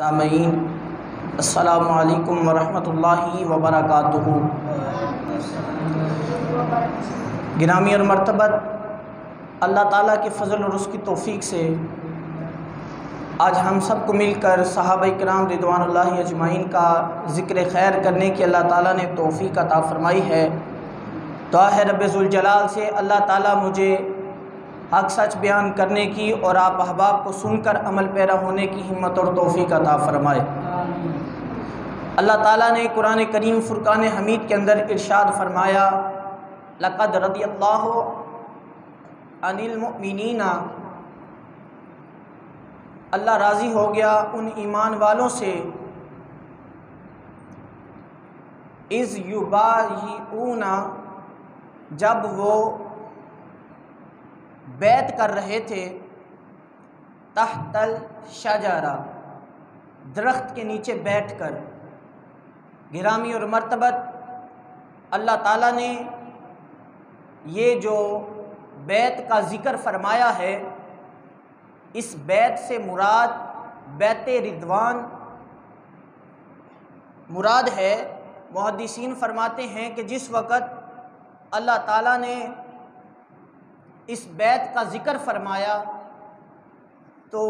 سامعین السلام علیکم ورحمۃ اللہ وبرکاتہ۔ گرامی اور مرتبت اللہ تعالیٰ کے فضل اور اس کی توفیق سے آج ہم سب کو مل کر صحابہ کرام رضوان اللہ اجمعین کا ذکر خیر کرنے کی اللہ تعالیٰ نے توفیق عطا فرمائی ہے۔ دعا ہے رب ذوالجلال سے اللہ تعالیٰ مجھے حق سچ بیان کرنے کی اور آپ احباب کو سن کر عمل پیرا ہونے کی ہمت اور توفیق عطا فرمائے۔ اللہ تعالیٰ نے قرآن کریم فرقان حمید کے اندر ارشاد فرمایا، لقد رضی اللہ عن المؤمنین، اللہ راضی ہو گیا ان ایمان والوں سے، اذ یبایعون، جب وہ بیعت کر رہے تھے، تحت الشجرہ، درخت کے نیچے بیٹھ کر۔ گرامی اور مرتبت اللہ تعالیٰ نے یہ جو بیعت کا ذکر فرمایا ہے، اس بیعت سے مراد بیعت رضوان مراد ہے۔ محدثین فرماتے ہیں کہ جس وقت اللہ تعالیٰ نے اس بیعت کا ذکر فرمایا تو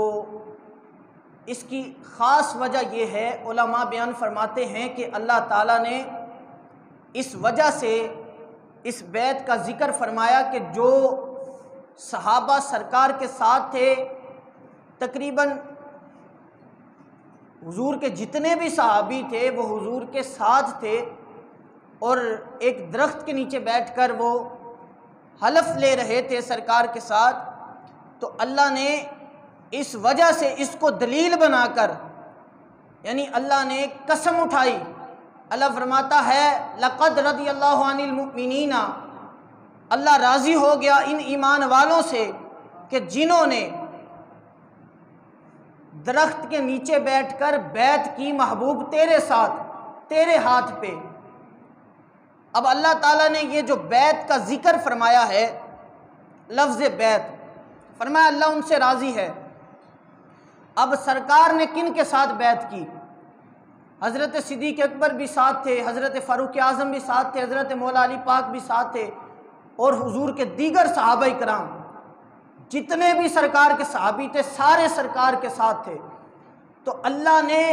اس کی خاص وجہ یہ ہے، علماء بیان فرماتے ہیں کہ اللہ تعالیٰ نے اس وجہ سے اس بیعت کا ذکر فرمایا کہ جو صحابہ سرکار کے ساتھ تھے، تقریباً حضور کے جتنے بھی صحابی تھے وہ حضور کے ساتھ تھے، اور ایک درخت کے نیچے بیٹھ کر وہ حلف لے رہے تھے سرکار کے ساتھ، تو اللہ نے اس وجہ سے اس کو دلیل بنا کر، یعنی اللہ نے قسم اٹھائی۔ اللہ فرماتا ہے لقد رضی اللہ عن المؤمنین، اللہ راضی ہو گیا ان ایمان والوں سے کہ جنہوں نے درخت کے نیچے بیٹھ کر بیعت کی محبوب تیرے ساتھ، تیرے ہاتھ پہ۔ اب اللہ تعالیٰ نے یہ جو بیعت کا ذکر فرمایا ہے، لفظ بیعت فرمایا اللہ ان سے راضی ہے۔ اب سرکار نے کن کے ساتھ بیعت کی؟ حضرت صدیق اکبر بھی ساتھ تھے، حضرت فاروق اعظم بھی ساتھ تھے، حضرت مولا علی پاک بھی ساتھ تھے، اور حضور کے دیگر صحابہ کرام جتنے بھی سرکار کے صحابی تھے سارے سرکار کے ساتھ تھے۔ تو اللہ نے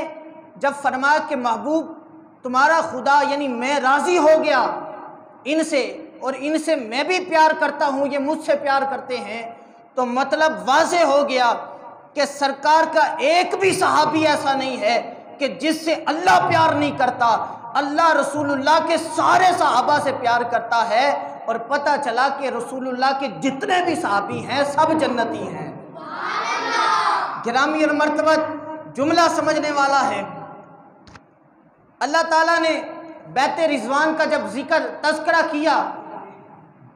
جب فرمایا کہ محبوب تمہارا خدا یعنی میں راضی ہو گیا ان سے، اور ان سے میں بھی پیار کرتا ہوں، یہ مجھ سے پیار کرتے ہیں، تو مطلب واضح ہو گیا کہ سرکار کا ایک بھی صحابی ایسا نہیں ہے کہ جس سے اللہ پیار نہیں کرتا۔ اللہ رسول اللہ کے سارے صحابہ سے پیار کرتا ہے، اور پتہ چلا کہ رسول اللہ کے جتنے بھی صحابی ہیں سب جنتی ہیں۔ گرامی اور مرتبت جملہ سمجھنے والا ہے۔ اللہ تعالیٰ نے بیعت رضوان کا جب تذکرہ کیا،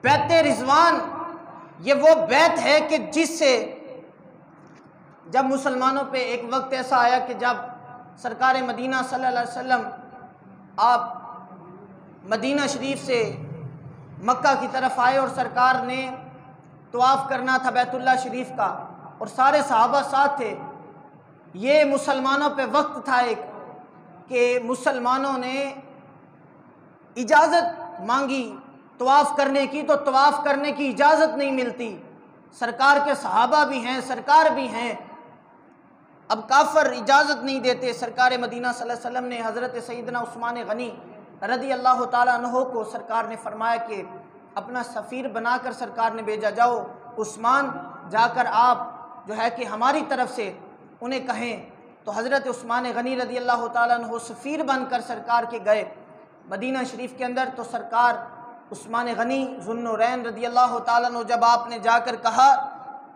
بیعت رضوان یہ وہ بیعت ہے کہ جس سے جب مسلمانوں پہ ایک وقت ایسا آیا کہ جب سرکار مدینہ صلی اللہ علیہ وسلم آپ مدینہ شریف سے مکہ کی طرف آئے، اور سرکار نے طواف کرنا تھا بیت اللہ شریف کا، اور سارے صحابہ ساتھ تھے۔ یہ مسلمانوں پہ وقت تھا ایک کہ مسلمانوں نے اجازت مانگی طواف کرنے کی، تو طواف کرنے کی اجازت نہیں ملتی۔ سرکار کے صحابہ بھی ہیں، سرکار بھی ہیں، اب کافر اجازت نہیں دیتے۔ سرکار مدینہ صلی اللہ علیہ وسلم نے حضرت سیدنا عثمان غنی رضی اللہ تعالیٰ عنہ کو سرکار نے فرمایا کہ اپنا سفیر بنا کر سرکار نے بھیجا، جاؤ عثمان جا کر آپ جو ہے کہ ہماری طرف سے انہیں کہیں۔ تو حضرت عثمان غنی رضی اللہ تعالیٰ عنہ سفیر بن کر سرکار کے گئے مدینہ شریف کے اندر۔ تو سرکار عثمان غنی ذو النورین رضی اللہ تعالیٰ عنہ جب آپ نے جا کر کہا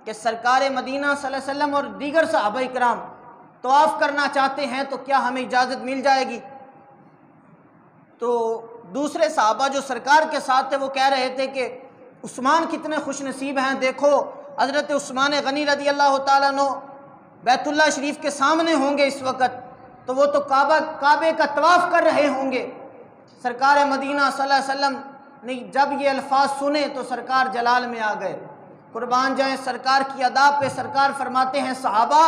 کہ سرکار مدینہ صلی اللہ علیہ وسلم اور دیگر صحابہ کرام طواف کرنا چاہتے ہیں تو کیا ہمیں اجازت مل جائے گی؟ تو دوسرے صحابہ جو سرکار کے ساتھ تھے وہ کہہ رہے تھے کہ عثمان کتنے خوش نصیب ہیں، دیکھو حضرت عثمان غنی رضی اللہ تعالیٰ عنہ بیت اللہ شریف کے سامنے ہوں گے اس وقت، تو وہ تو کعبے کا طواف کر رہے ہوں گے۔ سرکار مدینہ صلی اللہ علیہ وسلم نے جب یہ الفاظ سنے تو سرکار جلال میں آ گئے۔ قربان جائیں سرکار کی ادا پہ۔ سرکار فرماتے ہیں صحابہ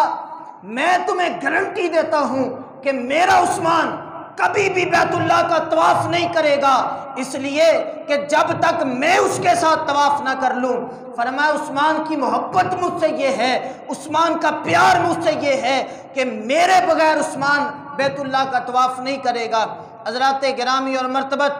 میں تمہیں گارنٹی دیتا ہوں کہ میرا عثمان کبھی بھی بیت اللہ کا طواف نہیں کرے گا، اس لیے کہ جب تک میں اس کے ساتھ طواف نہ کر لوں۔ فرمایا عثمان کی محبت مجھ سے یہ ہے، عثمان کا پیار مجھ سے یہ ہے کہ میرے بغیر عثمان بیت اللہ کا طواف نہیں کرے گا۔ حضرات گرامی اور مرتبت،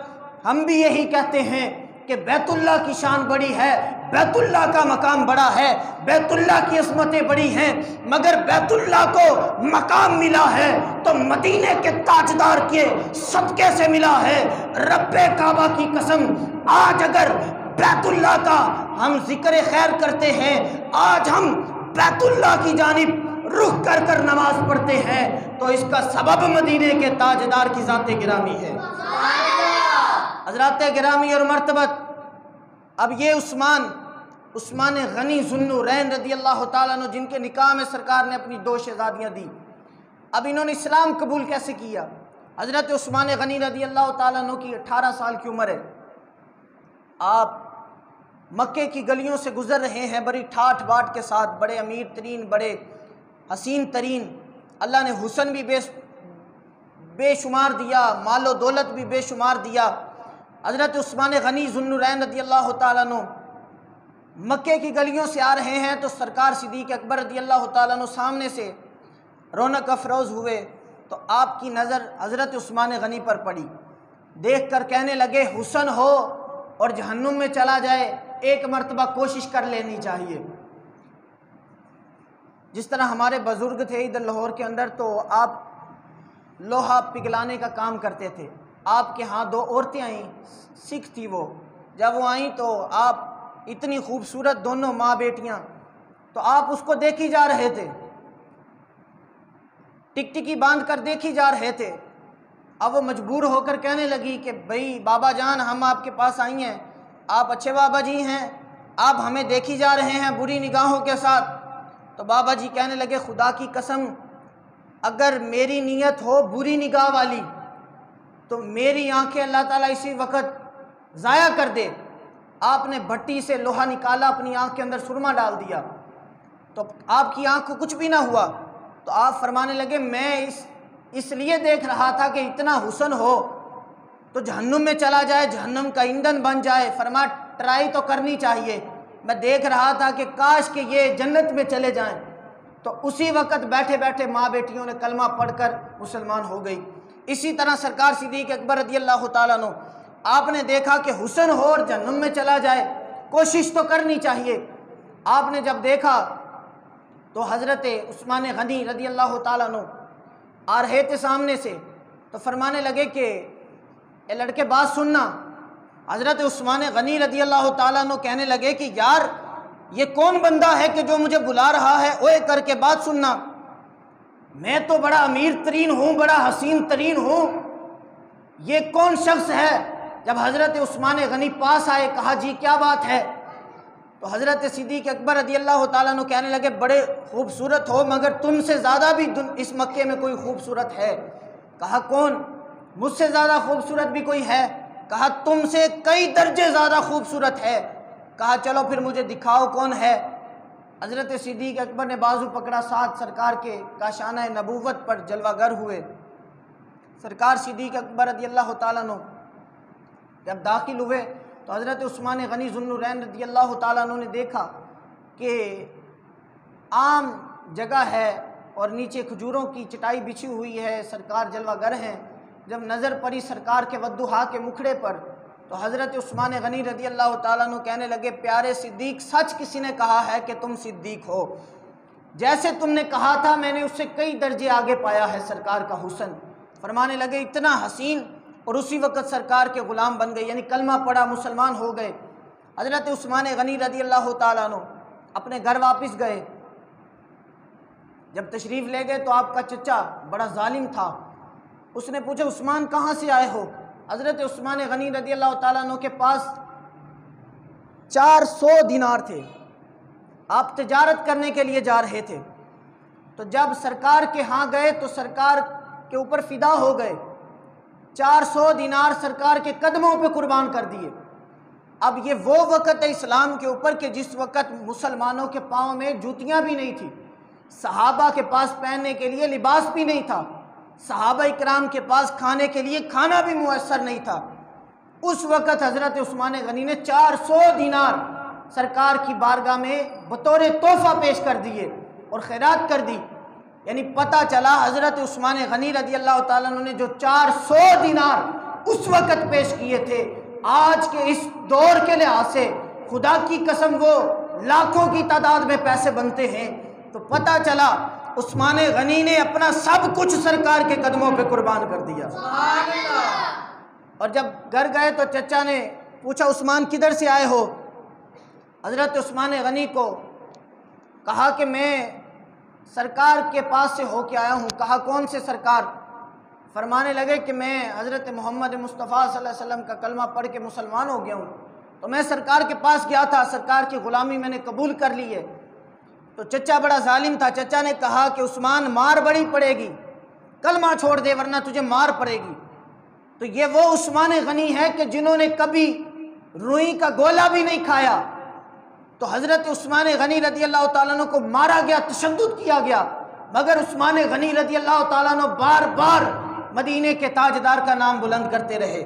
ہم بھی یہی کہتے ہیں کہ بیت اللہ کی شان بڑی ہے، بیت اللہ کا مقام بڑا ہے، بیت اللہ کی عظمتیں بڑی ہیں، مگر بیت اللہ کو مقام ملا ہے تو مدینے کے تاجدار کے صدقے سے ملا ہے۔ رب کعبہ کی قسم، آج اگر بیت اللہ کا ہم ذکر خیر کرتے ہیں، آج ہم بیت اللہ کی جانب رخ کر کر نماز پڑھتے ہیں، تو اس کا سبب مدینے کے تاجدار کی ذات گرامی ہے۔ حضرات گرامی اور مرتبت، اب یہ عثمان غنی ذو النورین رضی اللہ تعالیٰ عنہ، جن کے نکاح میں سرکار نے اپنی 2 شہزادیاں دی، اب انہوں نے اسلام قبول کیسے کیا؟ حضرت عثمان غنی رضی اللہ تعالیٰ عنہ کی 18 سال کی عمر ہے، آپ مکے کی گلیوں سے گزر رہے ہیں بڑی ٹھاٹھ باٹ کے ساتھ، بڑے امیر ترین، بڑے حسین ترین، اللہ نے حسن بھی بے شمار دیا، مال و دولت بھی بے شمار دیا۔ حضرت عثمان غنی ذو النورین رضی اللہ تعالیٰ عنہ مکے کی گلیوں سے آ رہے ہیں تو سرکار صدیق اکبر رضی اللہ تعالیٰ عنہ سامنے سے رونق افروز ہوئے تو آپ کی نظر حضرت عثمان غنی پر پڑی، دیکھ کر کہنے لگے حسن ہو اور جہنم میں چلا جائے، ایک مرتبہ کوشش کر لینی چاہیے۔ جس طرح ہمارے بزرگ تھے ادھر لاہور کے اندر، تو آپ لوہا پگھلانے کا کام کرتے تھے، آپ کے ہاں 2 عورتیں آئیں، سکھ تھی وہ، جب وہ آئیں تو آپ اتنی خوبصورت دونوں ماں بیٹیاں، تو آپ اس کو دیکھی جا رہے تھے، ٹکٹکی باندھ کر دیکھی جا رہے تھے۔ اب وہ مجبور ہو کر کہنے لگی کہ بھئی بابا جان، ہم آپ کے پاس آئی ہیں، آپ اچھے بابا جی ہیں، آپ ہمیں دیکھی جا رہے ہیں بری نگاہوں کے ساتھ۔ تو بابا جی کہنے لگے خدا کی قسم، اگر میری نیت ہو بری نگاہ والی تو میری آنکھیں اللہ تعالیٰ اسی وقت ضائع کر دے۔ آپ نے بھٹی سے لوہا نکالا، اپنی آنکھ کے اندر سرما ڈال دیا تو آپ کی آنکھ کو کچھ بھی نہ ہوا۔ تو آپ فرمانے لگے میں اس لیے دیکھ رہا تھا کہ اتنا حسن ہو تو جہنم میں چلا جائے، جہنم کا ایندھن بن جائے، فرمایا ٹرائی تو کرنی چاہیے۔ میں دیکھ رہا تھا کہ کاش کہ یہ جنت میں چلے جائیں۔ تو اسی وقت بیٹھے بیٹھے ماں بیٹیوں نے کلمہ پڑھ کر مسلمان ہو گئی۔ اسی طرح سرکار صدیق اکبر رضی اللہ تعالیٰ عنہ، آپ نے دیکھا کہ حسن ہو اور جہنم میں چلا جائے، کوشش تو کرنی چاہیے۔ آپ نے جب دیکھا تو حضرت عثمان غنی رضی اللہ تعالیٰ عنہ آ رہے تھے سامنے سے، تو فرمانے لگے کہ اے لڑکے بات سننا۔ حضرت عثمان غنی رضی اللہ تعالیٰ عنہ کہنے لگے کہ یار یہ کون بندہ ہے کہ جو مجھے بلا رہا ہے، اوے کر کے بات سننا، میں تو بڑا امیر ترین ہوں، بڑا حسین ترین ہوں، یہ کون شخص ہے؟ جب حضرت عثمان غنی پاس آئے، کہا جی کیا بات ہے؟ تو حضرت صدیق اکبر رضی اللہ تعالیٰ عنہ کہنے لگے بڑے خوبصورت ہو، مگر تم سے زیادہ بھی اس مکے میں کوئی خوبصورت ہے۔ کہا کون؟ مجھ سے زیادہ خوبصورت بھی کوئی ہے؟ کہا تم سے کئی درجے زیادہ خوبصورت ہے۔ کہا چلو پھر مجھے دکھاؤ کون ہے۔ حضرت صدیق اکبر نے بازو پکڑا، ساتھ سرکار کے کاشانہ نبوت پر جلوہ گر ہوئے۔ سرکار صدیق اکبر رضی اللہ تعالیٰ عنہ جب داخل ہوئے تو حضرت عثمان غنی ذو النورین رضی اللہ تعالیٰ عنہ نے دیکھا کہ عام جگہ ہے اور نیچے کھجوروں کی چٹائی بچھی ہوئی ہے، سرکار جلوہ گر ہیں۔ جب نظر پڑی سرکار کے ودھوہا کے مکھڑے پر تو حضرت عثمان غنی رضی اللہ تعالیٰ عنہ کہنے لگے پیارے صدیق، سچ کسی نے کہا ہے کہ تم صدیق ہو، جیسے تم نے کہا تھا میں نے اس سے کئی درجے آگے پایا ہے سرکار کا حسن۔ فرمانے لگے اتنا حسین، اور اسی وقت سرکار کے غلام بن گئے، یعنی کلمہ پڑھا، مسلمان ہو گئے۔ حضرت عثمان غنی رضی اللہ تعالیٰ عنہ اپنے گھر واپس گئے۔ جب تشریف لے گئے تو آپ کا چچا بڑا ظالم تھا، اس نے پوچھا عثمان کہاں سے آئے ہو؟ حضرت عثمان غنی رضی اللہ تعالیٰ عنہ کے پاس 400 دینار تھے، آپ تجارت کرنے کے لیے جا رہے تھے۔ تو جب سرکار کے ہاں گئے تو سرکار کے اوپر فدا ہو گئے، 400 دینار سرکار کے قدموں پہ قربان کر دیے۔ اب یہ وہ وقت ہے اسلام کے اوپر کہ جس وقت مسلمانوں کے پاؤں میں جوتیاں بھی نہیں تھی، صحابہ کے پاس پہننے کے لیے لباس بھی نہیں تھا، صحابہ اکرام کے پاس کھانے کے لیے کھانا بھی میسر نہیں تھا۔ اس وقت حضرت عثمان غنی نے 400 دینار سرکار کی بارگاہ میں بطور تحفہ پیش کر دیے اور خیرات کر دی۔ یعنی پتہ چلا حضرت عثمان غنی رضی اللہ تعالیٰ عنہ نے جو 400 دینار اس وقت پیش کیے تھے، آج کے اس دور کے لحاظ سے خدا کی قسم وہ لاکھوں کی تعداد میں پیسے بنتے ہیں۔ تو پتہ چلا عثمان غنی نے اپنا سب کچھ سرکار کے قدموں پہ قربان کر دیا۔ اور جب گھر گئے تو چچا نے پوچھا عثمان کدھر سے آئے ہو؟ حضرت عثمان غنی کو کہا کہ میں سرکار کے پاس سے ہو کے آیا ہوں۔ کہا کون سے سرکار؟ فرمانے لگے کہ میں حضرت محمد مصطفیٰ صلی اللہ علیہ وسلم کا کلمہ پڑھ کے مسلمان ہو گیا ہوں، تو میں سرکار کے پاس گیا تھا، سرکار کی غلامی میں نے قبول کر لی ہے۔ تو چچا بڑا ظالم تھا، چچا نے کہا کہ عثمان مار بڑی پڑے گی، کلمہ چھوڑ دے ورنہ تجھے مار پڑے گی۔ تو یہ وہ عثمان غنی ہے کہ جنہوں نے کبھی روئی کا گولا بھی نہیں کھایا۔ تو حضرت عثمان غنی رضی اللہ تعالیٰ عنہ کو مارا گیا، تشدد کیا گیا، مگر عثمان غنی رضی اللہ تعالیٰ عنہ بار بار مدینے کے تاجدار کا نام بلند کرتے رہے۔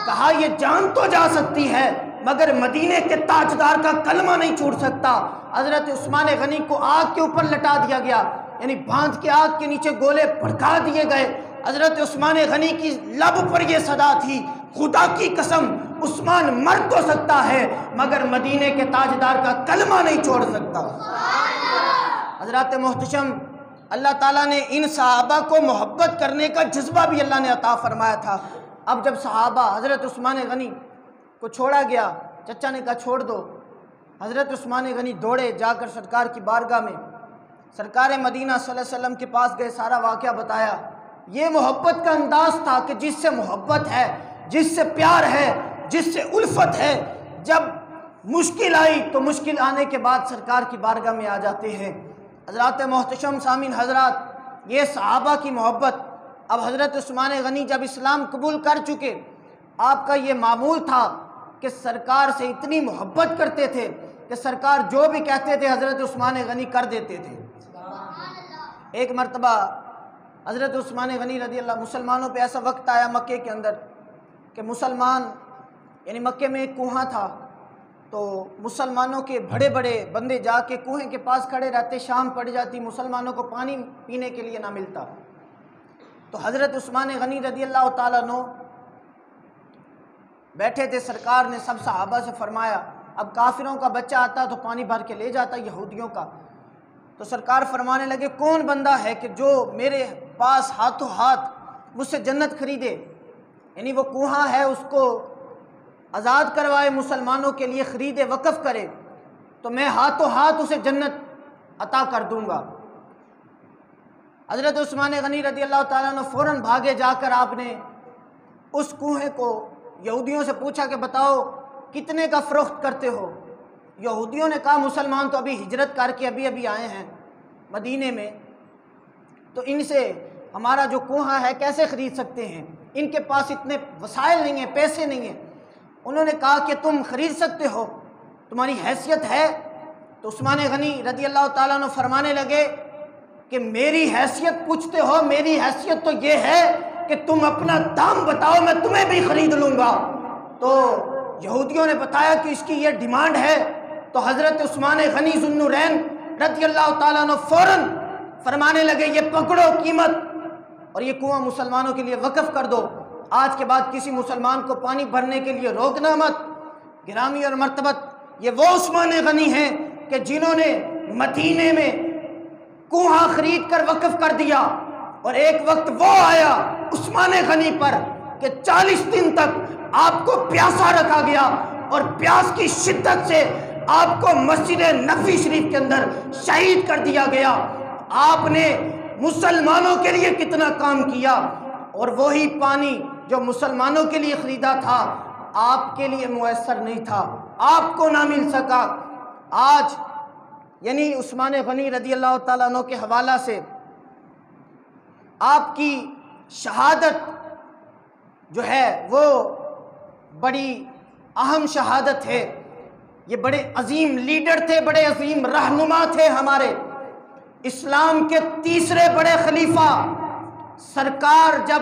کہا یہ جان تو جا سکتی ہے مگر مدینے کے تاجدار کا کلمہ نہیں چھوڑ سکتا۔ حضرت عثمان غنی کو آگ کے اوپر لٹا دیا گیا، یعنی باندھ کے آگ کے نیچے گولے بھڑکا دیے گئے۔ حضرت عثمان غنی کی لب پر یہ صدا تھی، خدا کی قسم عثمان مر تو سکتا ہے مگر مدینے کے تاجدار کا کلمہ نہیں چھوڑ سکتا۔ حضرات محتشم، اللہ تعالیٰ نے ان صحابہ کو محبت کرنے کا جذبہ بھی اللہ نے عطا فرمایا تھا۔ اب جب صحابہ حضرت عثمان غنی کو چھوڑا گیا، چچا نے کہا چھوڑ دو، حضرت عثمان غنی دوڑے جا کر سرکار کی بارگاہ میں، سرکار مدینہ صلی اللہ علیہ وسلم کے پاس گئے، سارا واقعہ بتایا۔ یہ محبت کا انداز تھا کہ جس سے محبت ہے، جس سے پیار ہے، جس سے الفت ہے، جب مشکل آئی تو مشکل آنے کے بعد سرکار کی بارگاہ میں آ جاتے ہیں۔ حضرات محتشم سامعین حضرات، یہ صحابہ کی محبت۔ اب حضرت عثمان غنی جب اسلام قبول کر چکے، آپ کا یہ معمول تھا کہ سرکار سے اتنی محبت کرتے تھے کہ سرکار جو بھی کہتے تھے حضرت عثمان غنی کر دیتے تھے۔ ایک مرتبہ حضرت عثمان غنی رضی اللہ، مسلمانوں پہ ایسا وقت آیا مکے کے اندر کہ مسلمان، یعنی مکے میں ایک کنواں تھا، تو مسلمانوں کے بڑے بڑے بندے جا کے کنویں کے پاس کھڑے رہتے، شام پڑ جاتی، مسلمانوں کو پانی پینے کے لیے نہ ملتا۔ تو حضرت عثمان غنی رضی اللہ تعالیٰ عنہ بیٹھے تھے، سرکار نے سب صحابہ سے فرمایا اب کافروں کا بچہ آتا تو پانی بھر کے لے جاتا، یہودیوں کا۔ تو سرکار فرمانے لگے کون بندہ ہے کہ جو میرے پاس ہاتھوں ہاتھ مجھ سے جنت خریدے، یعنی وہ کنواں ہے اس کو آزاد کروائے، مسلمانوں کے لیے خریدے، وقف کرے، تو میں ہاتھوں ہاتھ اسے جنت عطا کر دوں گا۔ حضرت عثمان غنی رضی اللہ تعالیٰ عنہ فوراً بھاگے، جا کر آپ نے اس کنویں کو یہودیوں سے پوچھا کہ بتاؤ کتنے کا فروخت کرتے ہو؟ یہودیوں نے کہا مسلمان تو ابھی ہجرت کر کے ابھی آئے ہیں مدینے میں، تو ان سے ہمارا جو کنواں ہے کیسے خرید سکتے ہیں، ان کے پاس اتنے وسائل نہیں ہیں، پیسے نہیں ہیں۔ انہوں نے کہا کہ تم خرید سکتے ہو، تمہاری حیثیت ہے؟ تو عثمان غنی رضی اللہ تعالیٰ عنہ فرمانے لگے کہ میری حیثیت پوچھتے ہو، میری حیثیت تو یہ ہے کہ تم اپنا دام بتاؤ، میں تمہیں بھی خرید لوں گا۔ تو یہودیوں نے بتایا کہ اس کی یہ ڈیمانڈ ہے، تو حضرت عثمان غنی ذو النورین رضی اللہ تعالیٰ عنہ فوراً فرمانے لگے یہ پکڑو قیمت، اور یہ کنواں مسلمانوں کے لیے وقف کر دو، آج کے بعد کسی مسلمان کو پانی بھرنے کے لیے روکنا مت۔ گرامی اور مرتبت، یہ وہ عثمان غنی ہیں کہ جنہوں نے مدینے میں کنواں خرید کر وقف کر دیا، اور ایک وقت وہ آیا عثمان غنی پر کہ 40 دن تک آپ کو پیاسا رکھا گیا، اور پیاس کی شدت سے آپ کو مسجد نبوی شریف کے اندر شہید کر دیا گیا۔ آپ نے مسلمانوں کے لیے کتنا کام کیا، اور وہی پانی جو مسلمانوں کے لیے خریدا تھا آپ کے لیے میسر نہیں تھا، آپ کو نہ مل سکا۔ آج یعنی عثمان غنی رضی اللہ تعالیٰ عنہ کے حوالہ سے آپ کی شہادت جو ہے وہ بڑی اہم شہادت ہے۔ یہ بڑے عظیم لیڈر تھے، بڑے عظیم رہنما تھے ہمارے، اسلام کے تیسرے بڑے خلیفہ سرکار جب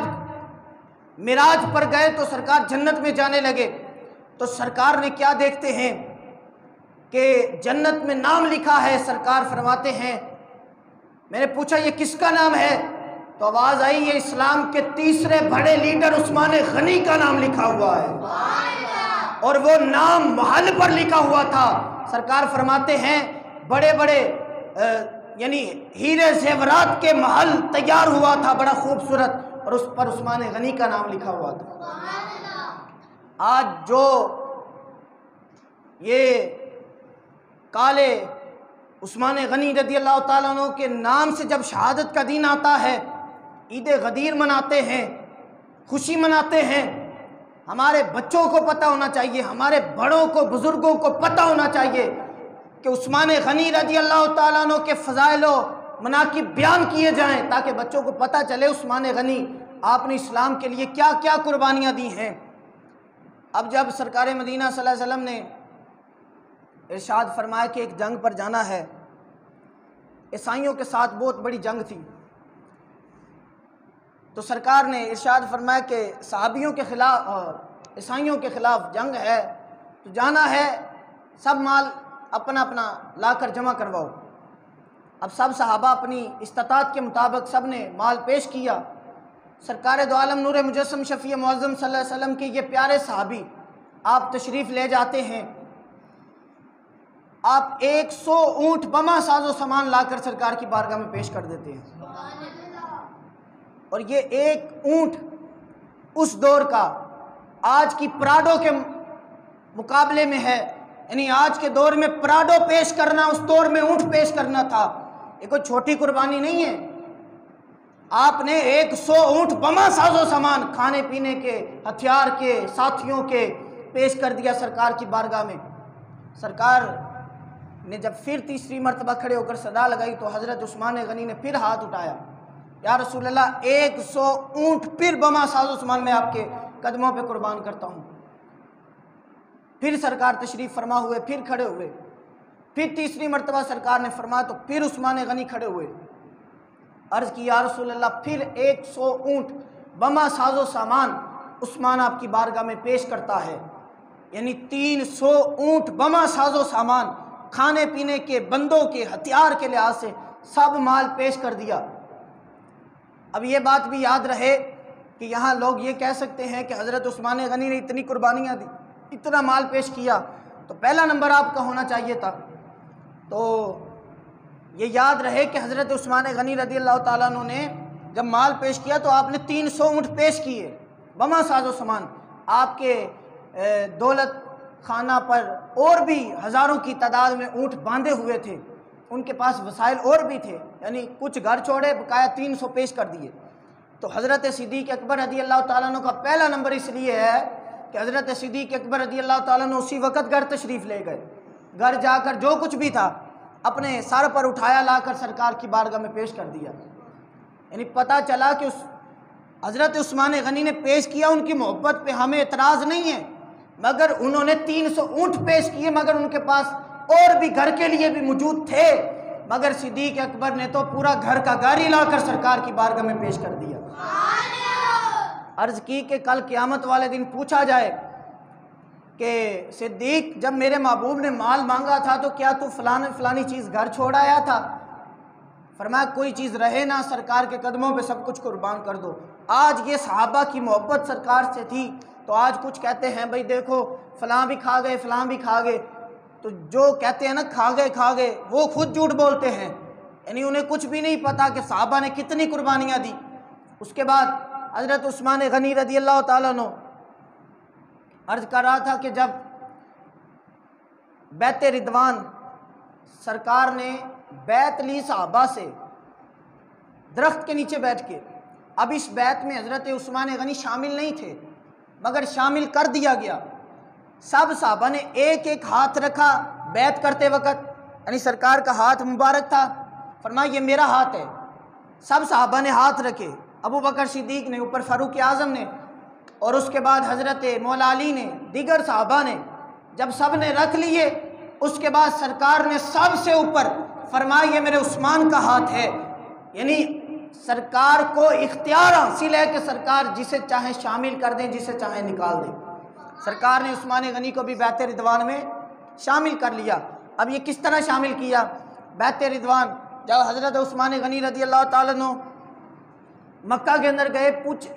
معراج پر گئے تو سرکار جنت میں جانے لگے تو سرکار نے کیا دیکھتے ہیں کہ جنت میں نام لکھا ہے. سرکار فرماتے ہیں میں نے پوچھا یہ کس کا نام ہے؟ تو آواز آئی یہ اسلام کے تیسرے بڑے لیڈر عثمان غنی کا نام لکھا ہوا ہے، اور وہ نام محل پر لکھا ہوا تھا. سرکار فرماتے ہیں بڑے بڑے یعنی ہیرے زیورات کے محل تیار ہوا تھا بڑا خوبصورت، اور اس پر عثمان غنی کا نام لکھا ہوا تھا. آج جو یہ کالے عثمان غنی رضی اللہ تعالیٰ عنہ کے نام سے جب شہادت کا دن آتا ہے، عید غدیر مناتے ہیں، خوشی مناتے ہیں. ہمارے بچوں کو پتہ ہونا چاہیے، ہمارے بڑوں کو بزرگوں کو پتہ ہونا چاہیے کہ عثمان غنی رضی اللہ تعالیٰ عنہ کے فضائل و مناقب بیان کیے جائیں تاکہ بچوں کو پتہ چلے عثمان غنی آپ نے اسلام کے لیے کیا کیا قربانیاں دی ہیں. اب جب سرکار مدینہ صلی اللہ علیہ وسلم نے ارشاد فرمایا کہ ایک جنگ پر جانا ہے، عیسائیوں کے ساتھ بہت بڑی جنگ تھی، تو سرکار نے ارشاد فرمایا کہ صحابیوں کے خلاف عیسائیوں کے خلاف جنگ ہے تو جانا ہے، سب مال اپنا اپنا لا کر جمع کرواؤ. اب سب صحابہ اپنی استطاعت کے مطابق سب نے مال پیش کیا. سرکار دو عالم نور مجسم شفیع معظم صلی اللہ علیہ وسلم کے یہ پیارے صحابی آپ تشریف لے جاتے ہیں، آپ 100 اونٹ بما ساز و سامان لا کر سرکار کی بارگاہ میں پیش کر دیتے ہیں. اور یہ ایک اونٹ اس دور کا آج کی پراڈو کے مقابلے میں ہے، یعنی آج کے دور میں پراڈو پیش کرنا اس دور میں اونٹ پیش کرنا تھا. یہ کوئی چھوٹی قربانی نہیں ہے. آپ نے 100 اونٹ بما ساز و سامان کھانے پینے کے ہتھیار کے ساتھیوں کے پیش کر دیا سرکار کی بارگاہ میں. سرکار نے جب پھر تیسری مرتبہ کھڑے ہو کر صدا لگائی تو حضرت عثمان غنی نے پھر ہاتھ اٹھایا، یا رسول اللہ 100 اونٹ پھر بما ساز و سامان میں آپ کے قدموں پہ قربان کرتا ہوں. پھر سرکار تشریف فرما ہوئے، پھر کھڑے ہوئے، پھر تیسری مرتبہ سرکار نے فرمایا تو پھر عثمان غنی کھڑے ہوئے. عرض کی یا رسول اللہ پھر 100 اونٹ بما ساز و سامان عثمان آپ کی بارگاہ میں پیش کرتا ہے، یعنی 300 اونٹ بما ساز و سامان کھانے پینے کے بندوں کے ہتھیار کے لحاظ سے سب مال پیش کر دیا. اب یہ بات بھی یاد رہے کہ یہاں لوگ یہ کہہ سکتے ہیں کہ حضرت عثمان غنی نے اتنی قربانیاں دی، اتنا مال پیش کیا، تو پہلا نمبر آپ کا ہونا چاہیے تھا. تو یہ یاد رہے کہ حضرت عثمان غنی رضی اللہ تعالیٰ عنہ نے جب مال پیش کیا تو آپ نے 300 اونٹ پیش کیے بما ساز و سامان. آپ کے دولت خانہ پر اور بھی ہزاروں کی تعداد میں اونٹ باندھے ہوئے تھے، ان کے پاس وسائل اور بھی تھے، یعنی کچھ گھر چھوڑے بقایا 300 پیش کر دیے. تو حضرت صدیق اکبر رضی اللہ تعالیٰ عنہ کا پہلا نمبر اس لیے ہے کہ حضرت صدیق اکبر رضی اللہ تعالیٰ عنہ اسی وقت گھر تشریف لے گئے. گھر جا کر جو کچھ بھی تھا اپنے سر پر اٹھایا، لا کر سرکار کی بارگاہ میں پیش کر دیا. یعنی پتہ چلا کہ حضرت عثمان غنی نے پیش کیا، ان کی محبت پہ ہمیں اعتراض نہیں ہے، مگر انہوں نے 300 اونٹ پیش کیے، مگر ان کے پاس اور بھی گھر کے لیے بھی موجود تھے، مگر صدیق اکبر نے تو پورا گھر کا گاری لا کر سرکار کی بارگاہ میں پیش کر دیا. عرض کی کہ کل قیامت والے دن پوچھا جائے کہ صدیق جب میرے محبوب نے مال مانگا تھا تو کیا تو فلانی چیز گھر چھوڑ آیا تھا؟ فرمایا کوئی چیز رہے نہ، سرکار کے قدموں پہ سب کچھ قربان کر دو. آج یہ صحابہ کی محبت سرکار سے تھی تو آج کچھ کہتے ہیں بھائی دیکھو فلاں بھی کھا گئے فلاں بھی کھا گئے. تو جو کہتے ہیں نا کھا گئے وہ خود جھوٹ بولتے ہیں، یعنی انہیں کچھ بھی نہیں پتا کہ صحابہ نے کتنی قربانیاں دی. اس کے بعد حضرت عثمان غنی رضی اللہ تعالیٰ عنہ عرض کر رہا تھا کہ جب بیت رضوان سرکار نے بیت لی صحابہ سے درخت کے نیچے بیٹھ کے، اب اس بیت میں حضرت عثمان غنی شامل نہیں تھے مگر شامل کر دیا گیا. سب صحابہ نے ایک ایک ہاتھ رکھا بیعت کرتے وقت، یعنی سرکار کا ہاتھ مبارک تھا، فرمایا یہ میرا ہاتھ ہے. سب صحابہ نے ہاتھ رکھے، ابو بکر صدیق نے، اوپر فاروق اعظم نے، اور اس کے بعد حضرت مولا علی نے، دیگر صحابہ نے. جب سب نے رکھ لیے اس کے بعد سرکار نے سب سے اوپر فرمایا یہ میرے عثمان کا ہاتھ ہے، یعنی سرکار کو اختیار حاصل ہے کہ سرکار جسے چاہیں شامل کر دیں، جسے چاہیں نکال دیں۔ سرکار نے عثمان غنی کو بھی بیعت رضوان میں شامل کر لیا۔ اب یہ کس طرح شامل کیا؟ بیعت رضوان جب حضرت عثمان غنی رضی اللہ تعالیٰ عنہ مکہ کے اندر گئے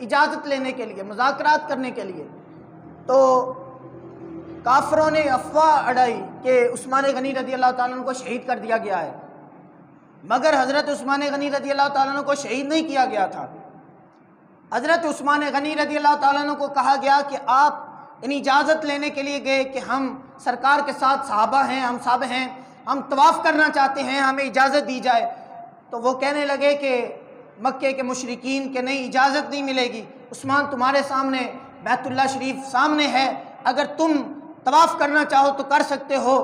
اجازت لینے کے لیے، مذاکرات کرنے کے لیے، تو کافروں نے افواہ اڑائی کہ عثمان غنی رضی اللہ تعالیٰ عنہ کو شہید کر دیا گیا ہے، مگر حضرت عثمان غنی رضی اللہ تعالیٰ عنہ کو شہید نہیں کیا گیا تھا۔ حضرت عثمان غنی رضی اللہ تعالیٰ عنہ کو کہا گیا کہ آپ اجازت لینے کے لیے گئے کہ ہم سرکار کے ساتھ صحابہ ہیں، ہم صاحب ہیں، ہم طواف کرنا چاہتے ہیں، ہمیں اجازت دی جائے۔ تو وہ کہنے لگے کہ مکے کے مشرکین کہ نہیں، اجازت نہیں ملے گی، عثمان تمہارے سامنے بیت اللہ شریف سامنے ہے، اگر تم طواف کرنا چاہو تو کر سکتے ہو،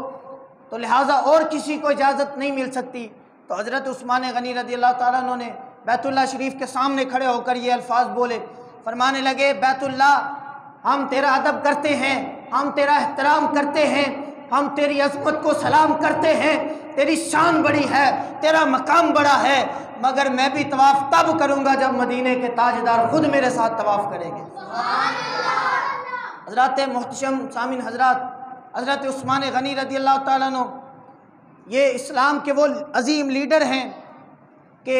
تو لہٰذا اور کسی کو اجازت نہیں مل سکتی۔ تو حضرت عثمان غنی رضی اللہ تعالیٰ عنہ نے بیت اللہ شریف کے سامنے کھڑے ہو کر یہ الفاظ بولے، فرمانے لگے بیت اللہ، ہم تیرا ادب کرتے ہیں، ہم تیرا احترام کرتے ہیں، ہم تیری عظمت کو سلام کرتے ہیں، تیری شان بڑی ہے، تیرا مقام بڑا ہے، مگر میں بھی طواف تب کروں گا جب مدینے کے تاجدار خود میرے ساتھ طواف کریں گے۔ حضرات محتشم سامعین حضرات، حضرت عثمان غنی رضی اللہ تعالیٰ عنہ یہ اسلام کے وہ عظیم لیڈر ہیں کہ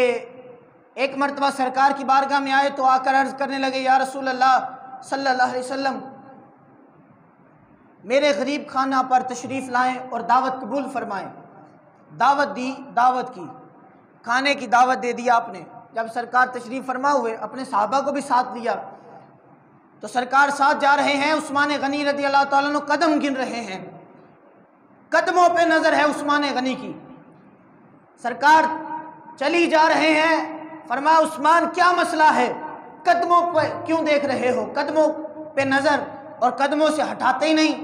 ایک مرتبہ سرکار کی بارگاہ میں آئے تو آ کر عرض کرنے لگے، یا رسول اللہ صلی اللہ علیہ وسلم، میرے غریب خانہ پر تشریف لائیں اور دعوت قبول فرمائیں۔ دعوت دی، دعوت کی، کھانے کی دعوت دے دی آپ نے۔ جب سرکار تشریف فرما ہوئے، اپنے صحابہ کو بھی ساتھ لیا، تو سرکار ساتھ جا رہے ہیں، عثمان غنی رضی اللہ تعالیٰ عنہ قدم گن رہے ہیں، قدموں پہ نظر ہے عثمان غنی کی۔ سرکار چلی جا رہے ہیں، فرمایا عثمان کیا مسئلہ ہے، قدموں پہ کیوں دیکھ رہے ہو، قدموں پہ نظر اور قدموں سے ہٹاتے ہی نہیں۔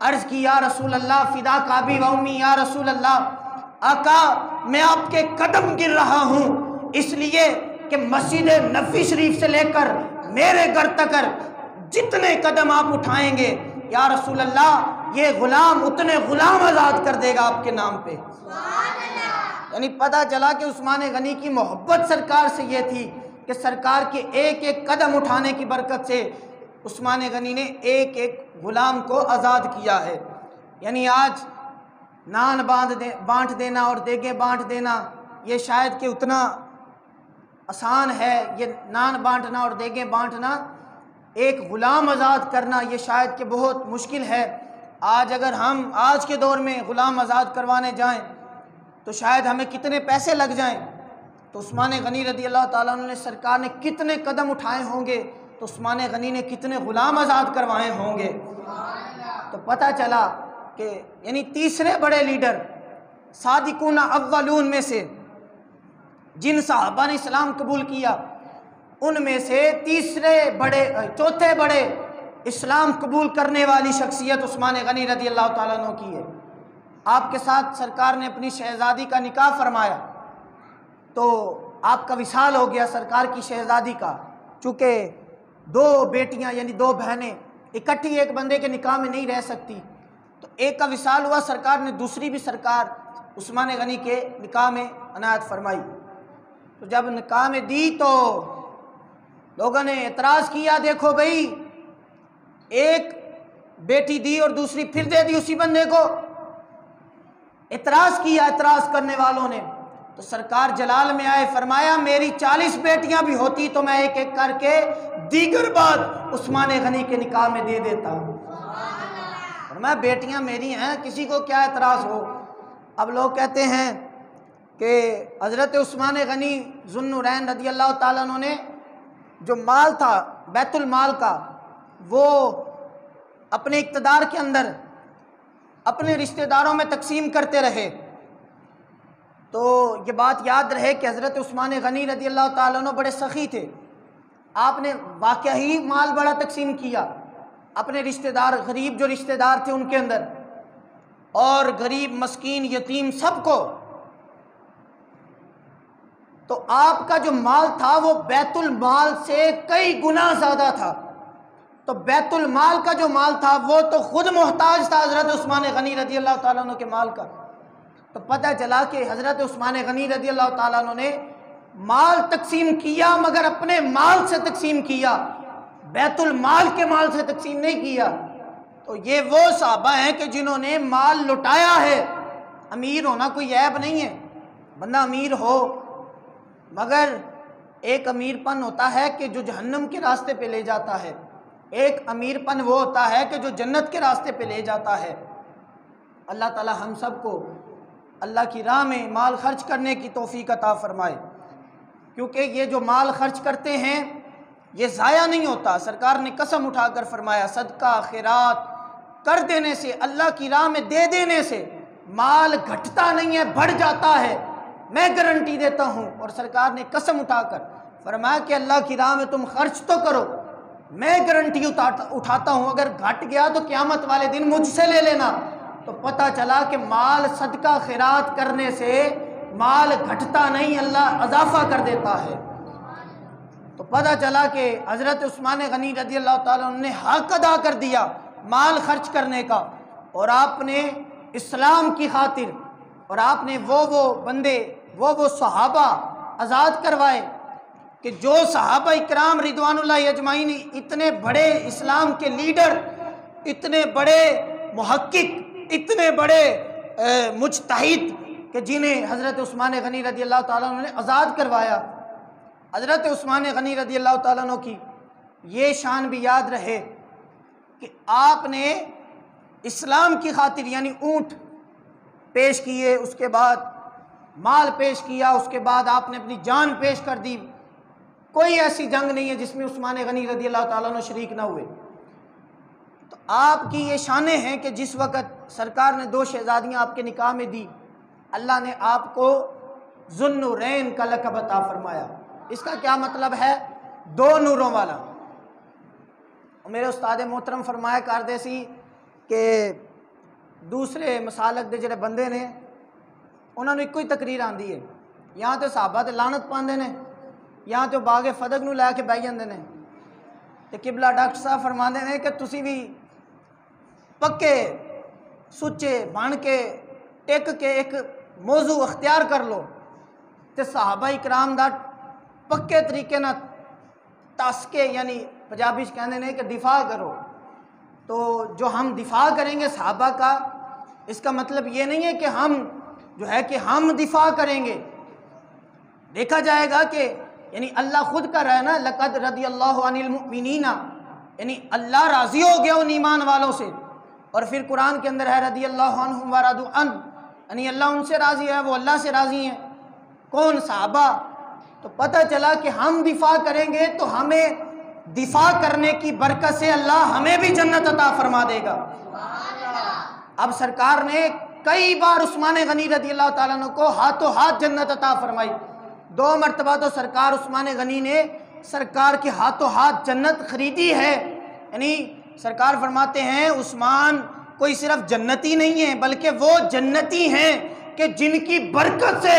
عرض کی یا رسول اللہ فدا کابی و امی، یا رسول اللہ آقا میں آپ کے قدم گر رہا ہوں اس لیے کہ مسجد نبوی شریف سے لے کر میرے گھر تک جتنے قدم آپ اٹھائیں گے یا رسول اللہ یہ غلام اتنے غلام آزاد کر دے گا آپ کے نام پہ۔ یعنی پتہ چلا کہ عثمان غنی کی محبت سرکار سے یہ تھی کہ سرکار کے ایک ایک قدم اٹھانے کی برکت سے عثمان غنی نے ایک ایک غلام کو آزاد کیا ہے۔ یعنی آج نان بانٹ دینا اور دیگیں بانٹ دینا یہ شاید کہ اتنا آسان ہے، یہ نان بانٹنا اور دیگیں بانٹنا، ایک غلام آزاد کرنا یہ شاید کہ بہت مشکل ہے۔ آج اگر ہم آج کے دور میں غلام آزاد کروانے جائیں تو شاید ہمیں کتنے پیسے لگ جائیں۔ تو عثمان غنی رضی اللہ تعالیٰ عنہ نے سرکار نے کتنے قدم اٹھائے ہوں گے، تو عثمان غنی نے کتنے غلام آزاد کروائے ہوں گے۔ تو پتہ چلا کہ یعنی تیسرے بڑے لیڈر صادقون اولون میں سے جن صحابہ نے اسلام قبول کیا، ان میں سے چوتھے بڑے اسلام قبول کرنے والی شخصیت عثمان غنی رضی اللہ تعالیٰ عنہ کی ہے۔ آپ کے ساتھ سرکار نے اپنی شہزادی کا نکاح فرمایا، تو آپ کا وصال ہو گیا سرکار کی شہزادی کا، چونکہ دو بیٹیاں یعنی دو بہنیں اکٹھی ایک بندے کے نکاح میں نہیں رہ سکتی، تو ایک کا وصال ہوا، سرکار نے دوسری بھی سرکار عثمان غنی کے نکاح میں عنایت فرمائی۔ تو جب نکاح میں دی تو لوگوں نے اعتراض کیا، دیکھو بھائی ایک بیٹی دی اور دوسری پھر دے دی اسی بندے کو، اعتراض کیا اعتراض کرنے والوں نے۔ تو سرکار جلال میں آئے، فرمایا میری 40 بیٹیاں بھی ہوتی تو میں ایک ایک کر کے دیگر بات عثمان غنی کے نکاح میں دے دیتا ہوں۔ فرمایا بیٹیاں میری ہیں، کسی کو کیا اعتراض ہو۔ اب لوگ کہتے ہیں کہ حضرت عثمان غنی ذو النورین رضی اللہ تعالیٰ عنہ نے جو مال تھا بیت المال کا، وہ اپنے اقتدار کے اندر اپنے رشتہ داروں میں تقسیم کرتے رہے۔ تو یہ بات یاد رہے کہ حضرت عثمان غنی رضی اللہ تعالیٰ عنہ بڑے سخی تھے، آپ نے واقعی مال بڑا تقسیم کیا اپنے رشتہ دار، غریب جو رشتہ دار تھے ان کے اندر، اور غریب مسکین یتیم سب کو۔ تو آپ کا جو مال تھا وہ بیت المال سے کئی گنا زیادہ تھا۔ تو بیت المال کا جو مال تھا وہ تو خود محتاج تھا حضرت عثمان غنی رضی اللہ تعالیٰ عنہ کے مال کا، تو پتہ چلا کہ حضرت عثمان غنی رضی اللہ تعالیٰ عنہ نے مال تقسیم کیا، مگر اپنے مال سے تقسیم کیا، بیت المال کے مال سے تقسیم نہیں کیا۔ تو یہ وہ صحابہ ہیں کہ جنہوں نے مال لٹایا ہے۔ امیر ہونا کوئی عیب نہیں ہے، بندہ امیر ہو، مگر ایک امیر پن ہوتا ہے کہ جو جہنم کے راستے پہ لے جاتا ہے، ایک امیر پن وہ ہوتا ہے کہ جو جنت کے راستے پہ لے جاتا ہے۔ اللہ تعالی ہم سب کو اللہ کی راہ میں مال خرچ کرنے کی توفیق عطا فرمائے، کیونکہ یہ جو مال خرچ کرتے ہیں یہ ضائع نہیں ہوتا۔ سرکار نے قسم اٹھا کر فرمایا صدقہ خیرات کر دینے سے، اللہ کی راہ میں دے دینے سے مال گھٹتا نہیں ہے، بڑھ جاتا ہے، میں گارنٹی دیتا ہوں۔ اور سرکار نے قسم اٹھا کر فرمایا کہ اللہ کی راہ میں تم خرچ تو کرو، میں گارنٹی اٹھاتا ہوں اگر گھٹ گیا تو قیامت والے دن مجھ سے لے لینا۔ تو پتہ چلا کہ مال صدقہ خیرات کرنے سے مال گھٹتا نہیں، اللہ اضافہ کر دیتا ہے۔ تو پتہ چلا کہ حضرت عثمان غنی رضی اللہ تعالیٰ عنہ نے حق ادا کر دیا مال خرچ کرنے کا، اور آپ نے اسلام کی خاطر، اور آپ نے وہ بندے وہ صحابہ آزاد کروائے کہ جو صحابہ اکرام رضوان اللہ اجمعین اتنے بڑے اسلام کے لیڈر، اتنے بڑے محقق، اتنے بڑے مجتہد کہ جنہیں حضرت عثمان غنی رضی اللہ تعالیٰ عنہ نے آزاد کروایا۔ حضرت عثمان غنی رضی اللہ تعالیٰ عنہ کی یہ شان بھی یاد رہے کہ آپ نے اسلام کی خاطر یعنی اونٹ پیش کیے، اس کے بعد مال پیش کیا، اس کے بعد آپ نے اپنی جان پیش کر دی۔ کوئی ایسی جنگ نہیں ہے جس میں عثمان غنی رضی اللہ تعالیٰ عنہ شریک نہ ہوئے۔ تو آپ کی یہ شانیں ہیں کہ جس وقت سرکار نے 2 شہزادیاں آپ کے نکاح میں دی، اللہ نے آپ کو ذو النورین کا لقب عطا فرمایا۔ اس کا کیا مطلب ہے؟ 2 نوروں والا۔ میرے استاد محترم فرمایا کردے سی کہ دوسرے مسالک دے جڑے بندے نے انہوں نے ایک ہی تقریر آندی ہے، یہاں تو صحابہ تے لعنت پاندے نے، یہاں تو باغ فدق نو لے کے بہ جاندے نے، تے قبلہ ڈاکٹر صاحب فرماندے نے کہ تسی بھی پکے سچے بن کے ٹک کے ایک موضوع اختیار کر لو تے صحابہ اکرام دا پکے طریقے نہ تاسکے یعنی پنجابی کہندے نے کہ دفاع کرو۔ تو جو ہم دفاع کریں گے صحابہ کا، اس کا مطلب یہ نہیں ہے کہ ہم دفاع کریں گے۔ دیکھا جائے گا کہ یعنی اللہ خود کر رہا ہے نا، لقد رضی اللہ عن المؤمنین، یعنی اللہ راضی ہو گیا ان ایمان والوں سے، اور پھر قرآن کے اندر ہے رضی اللہ عنہم ورضوا عنہ، یعنی اللہ ان سے راضی ہے، وہ اللہ سے راضی ہیں۔ کون؟ صحابہ۔ تو پتہ چلا کہ ہم دفاع کریں گے تو ہمیں دفاع کرنے کی برکت سے اللہ ہمیں بھی جنت عطا فرما دے گا۔ اب سرکار نے کئی بار عثمان غنی رضی اللہ تعالیٰ عنہ کو ہاتھوں ہاتھ جنت عطا فرمائی۔ 2 مرتبہ تو سرکار عثمان غنی نے سرکار کے ہاتھوں ہاتھ جنت خریدی ہے۔ یعنی سرکار فرماتے ہیں عثمان کوئی صرف جنتی نہیں ہے بلکہ وہ جنتی ہیں کہ جن کی برکت سے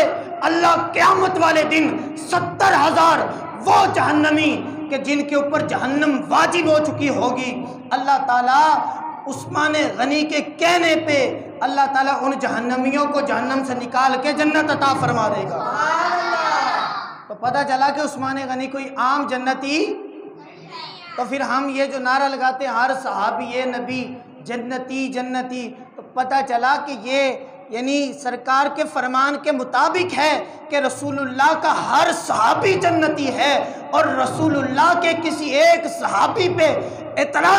اللہ قیامت والے دن 70,000 وہ جہنمی کہ جن کے اوپر جہنم واجب ہو چکی ہوگی، اللہ تعالیٰ عثمان غنی کے کہنے پہ اللہ تعالیٰ ان جہنمیوں کو جہنم سے نکال کے جنت عطا فرما دے گا۔ تو پتہ چلا کہ عثمان غنی کوئی عام جنتی۔ تو پھر ہم یہ جو نعرہ لگاتے ہیں ہر صحابی نبی جنتی جنتی، تو پتہ چلا کہ یہ یعنی سرکار کے فرمان کے مطابق ہے کہ رسول اللہ کا ہر صحابی جنتی ہے، اور رسول اللہ کے کسی ایک صحابی پہ اعتراض